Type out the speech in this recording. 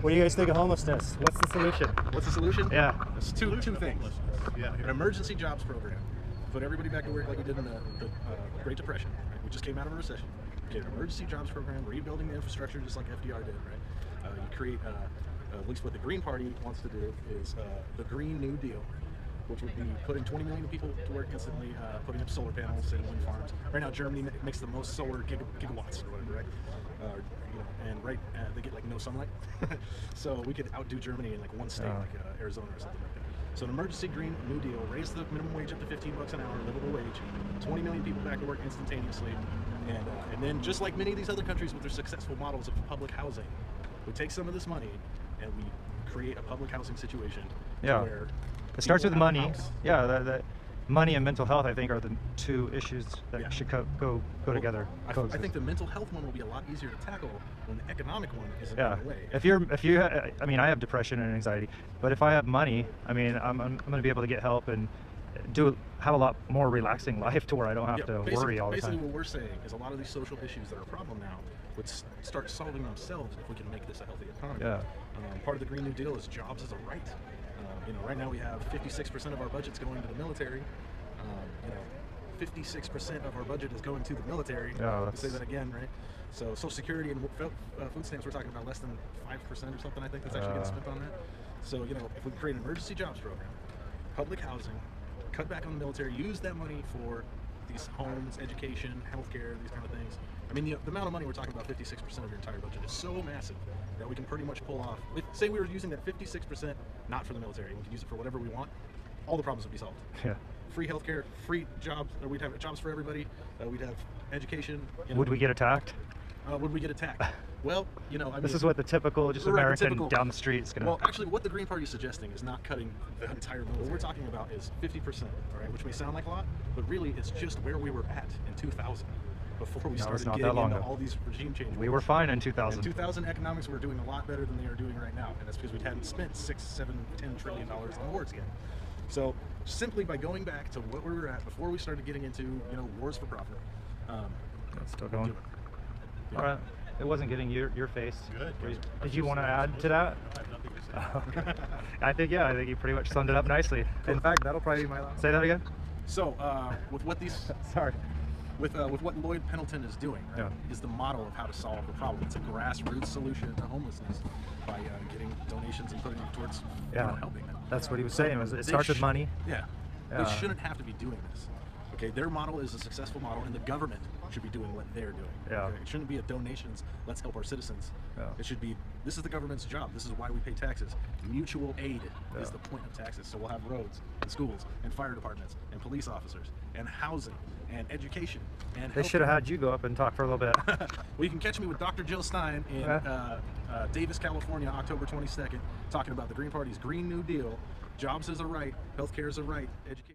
What do you guys think of homelessness? What's the solution? What's the solution? Yeah. It's two things. Yeah, an emergency jobs program. Put everybody back to work like we did in the Great Depression. Right? We just came out of a recession. Get an emergency jobs program, rebuilding the infrastructure just like FDR did. Right? You create, at least what the Green Party wants to do is the Green New Deal, which would be putting 20 million people to work instantly, putting up solar panels and wind farms. Right now, Germany makes the most solar gigawatts or whatever, right? They get like no sunlight, so we could outdo Germany in like one state, like Arizona or something like that. So an emergency Green New Deal, raise the minimum wage up to $15 an hour, livable wage, 20 million people back to work instantaneously, and then just like many of these other countries with their successful models of public housing, we take some of this money and we create a public housing situation. Yeah. Where it starts with money. Yeah, that money and mental health, I think, are the two issues that should go together. I think the mental health one will be a lot easier to tackle when the economic one isn't in the way. I mean, I have depression and anxiety, but if I have money, I mean, I'm going to be able to get help and have a lot more relaxing life to where I don't have to worry all the time. Basically, what we're saying is a lot of these social issues that are a problem now would start solving themselves if we can make this a healthy economy. Yeah. Part of the Green New Deal is jobs as a right. Right now we have 56% of our budget's going to the military. 56% of our budget is going to the military. Yeah, say that again, right? So Social Security and food stamps, we're talking about less than 5% or something. I think that's actually getting spent on that. So if we create an emergency jobs program, public housing, cut back on the military, use that money for these homes, education, healthcare, these kind of things. I mean, the amount of money we're talking about, 56% of your entire budget, is so massive that we can pretty much pull off. Say we were using that 56% not for the military, we could use it for whatever we want, all the problems would be solved. Yeah. Free healthcare, free jobs, or we'd have jobs for everybody, we'd have education. Would we get attacked? Would we get attacked? Well, I mean, this is what the typical American down the street is going to... Well, actually, what the Green Party is suggesting is not cutting the entire middle. What we're talking about is 50%, all right, which may sound like a lot, but really it's just where we were at in 2000. Before we started getting into all these regime changes. We were fine in 2000. In 2000, economics were doing a lot better than they are doing right now, and that's because we hadn't spent $6, $7, $10 trillion on wars yet. So simply by going back to what we were at before we started getting into wars for profit. That's still going. All right. It wasn't getting your face. Good. Did you want to add to that? I think you pretty much summed it up nicely. In fact, that'll probably be my last. Say that again. So with what these sorry. With what Lloyd Pendleton is doing, right, is the model of how to solve the problem. It's a grassroots solution to homelessness by getting donations and putting them towards helping them. That's what he was saying. It starts with money. Yeah. They shouldn't have to be doing this. Okay, their model is a successful model, and the government should be doing what they're doing. Yeah. Okay? It shouldn't be a donations, let's help our citizens. Yeah. It should be, this is the government's job. This is why we pay taxes. Mutual aid is the point of taxes. So we'll have roads and schools and fire departments and police officers and housing and education and They should have had you go up and talk for a little bit. Well, you can catch me with Dr. Jill Stein in Davis, California, October 22nd, talking about the Green Party's Green New Deal. Jobs is a right, healthcare is a right, education